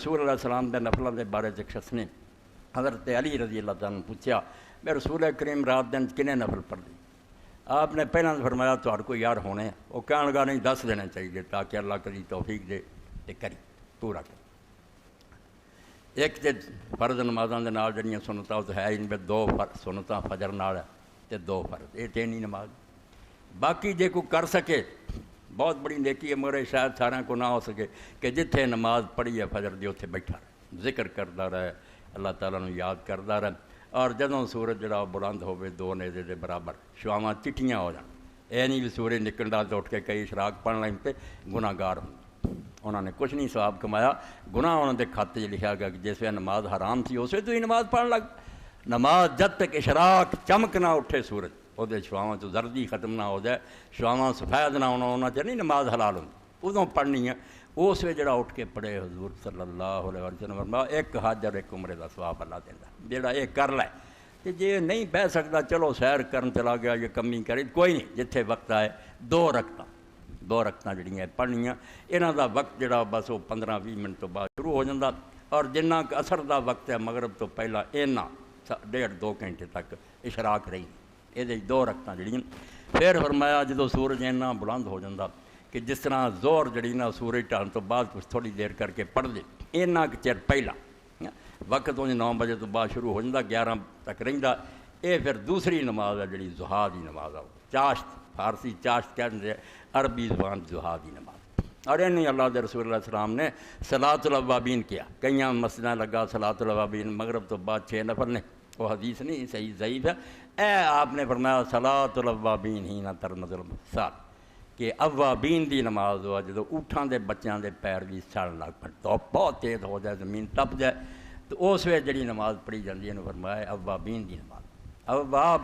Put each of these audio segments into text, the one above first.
رسول اللہ السلام کے نفلوں کے بارے ایک شخص نے حضرت علی رضی اللہ تعالیٰ نے پوچھا میں رسول کریم رات دن کنے نفل پڑھ دی؟ آپ نے پہلے فرمایا تھوڑے کو یار ہونے وہ کہنے لگا نہیں 10 دینے چاہیے تاکہ اللہ کری توفیق دے تے کری پورا کر ایک تے فرض نمازاں دے نال جڑیاں سنتاں وہ ہے ان میں 2 فرض سنتاں فجر نال تے 2 فرض یہ 3 ہی نماز باقی جے کو کر سکے بہت بڑی نیکی ہے مگر شاید سارے کو نہ ہو سکے کہ جتھے نماز پڑھی ہے فجر دی اتنے بیٹھا رہے ذکر کرتا رہے اللہ تعالیٰ نے یاد کرتا رہے اور جدوں سورج جڑا بلند ہوئے 2 نیزے دے برابر شواواں چٹیاں ہو جان یہ نہیں بھی سورج نکلدا تو اٹھ کے کئی اشراق پڑھ لیں تے گناہ گار ہوں انہوں نے کچھ نہیں ثواب کمایا گناہ انہوں نے کھاتے لکھا گیا کہ جس وقت نماز حرام تھی اس وقت تو ہی نماز پڑھن لگ نماز جب تک اشراق چمک نہ اٹھے سورج وہ شواواں تو زردی ختم نہ ہو جائے شواواں سفید نہ ہونا چاہیے نہیں نماز حلال ہوتی ادوں پڑھنی ہے اس وقت جڑا اٹھ کے پڑھے حضور صلی اللہ علیہ وسلم فرمایا 1 حج اور 1 عمرے کا ثواب اللہ دینا جڑا یہ کر لے کہ جی نہیں بہ سکتا چلو سیر کرن چلا گیا یہ کمی کرے کوئی نہیں جتھے وقت آئے 2 رکعتاں جڑیاں پڑھنیاں انہاں دا وقت جڑا بس وہ 15-20 منٹ تو بعد شروع ہو جاتا اور جنہ اثر دا وقت ہے مغرب تو پہلا اینا 1.5-2 گھنٹے تک اشراق رہی یہ 2 رکعتاں جڑیاں پھر فرمایا جدو سورج اینا بلند ہو جاتا کہ جس طرح زور جڑی نا سورج ٹھان تو بعد کچھ تھوڑی دیر کر کے پڑھ دے اینا چر پہلا وقت وہ 9 بجے تو بعد شروع ہو جاتا 11 تک رہندا یہ پھر دوسری نماز ہے جڑی ضحیٰ دی نماز ہے چاشت فارسی چاشت کہتے ہیں عربی زبان ضحیٰ دی نماز اور انہیں اللہ دے رسول اللہ علیہ السلام نے صلاۃ الاوابین کیا کئیاں مسجدیں لگا صلاۃ الاوابین مغرب تو بعد 6 نفل نے وہ حدیث نہیں صحیح ضعیف ہے اے آپ نے فرمایا صلاۃ الاوابین ہی نہ ترمز المسال کہ اوابین دی نماز ہوا جدو اٹھاں دے بچیاں دے پیر بھی سڑن لگ پڑ تو بہت تیز ہو جائے زمین تپ جائے تو اس وقت جڑی نماز پڑھی جاتی ہے فرمایا اوابین دی نماز اواب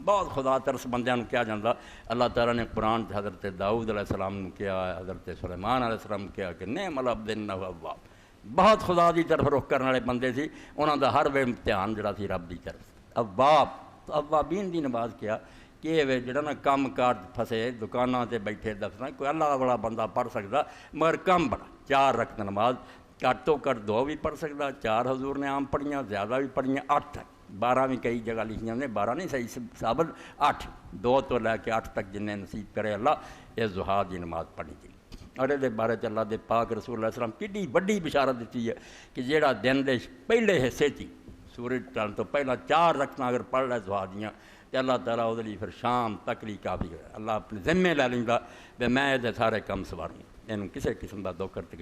بہت خدا ترس بندیاں نوں کیا جاتا اللہ تعالیٰ نے قرآن حضرت داؤد علیہ السلام نے کیا حضرت سلیمان علیہ السلام کیا کہ نعم العبد انہ اواب بہت خدا دی طرف رخ کرنے والے بندے سی انہاں دا ہر وے امتحان جڑا سی رب دی طرف اواب اوابین دی نماز کیا کہ وہ جڑا نا کم کار پھسے دکاناں تے بیٹھے دفتراں کوئی اللہ والا بندہ پڑھ سکتا مگر کم بڑا 4 رکعت نماز گھٹ تو گھٹ 2 بھی پڑھ سکتا 4 حضور نے عام پڑھیاں زیادہ بھی پڑھیاں 8 12 بھی کئی جگہ لکھیاں نے 12 نہیں صحیح ثابت 8 2 تو لے کے 8 تک جنہیں نصیب کرے اللہ یہ ضحیٰ دی نماز پڑھنی چاہیے اور یہ بارے اللہ دے پاک رسول اللہ علیہ وسلم کڈی بڑی بشارت دیتی ہے کہ جیڑا دن دے پہلے حصے تھی سورج ٹھان تو پہلا 4 رکعتاں اگر پڑھ لے ضحیٰ دیاں کہ اللہ تعالیٰ وہ پھر شام تک لی کافی ہے اللہ اپنے ذمے لے لیندا کہ میں یہ سارے کم سواروں یہ کسی قسم کا دکھ تکلیف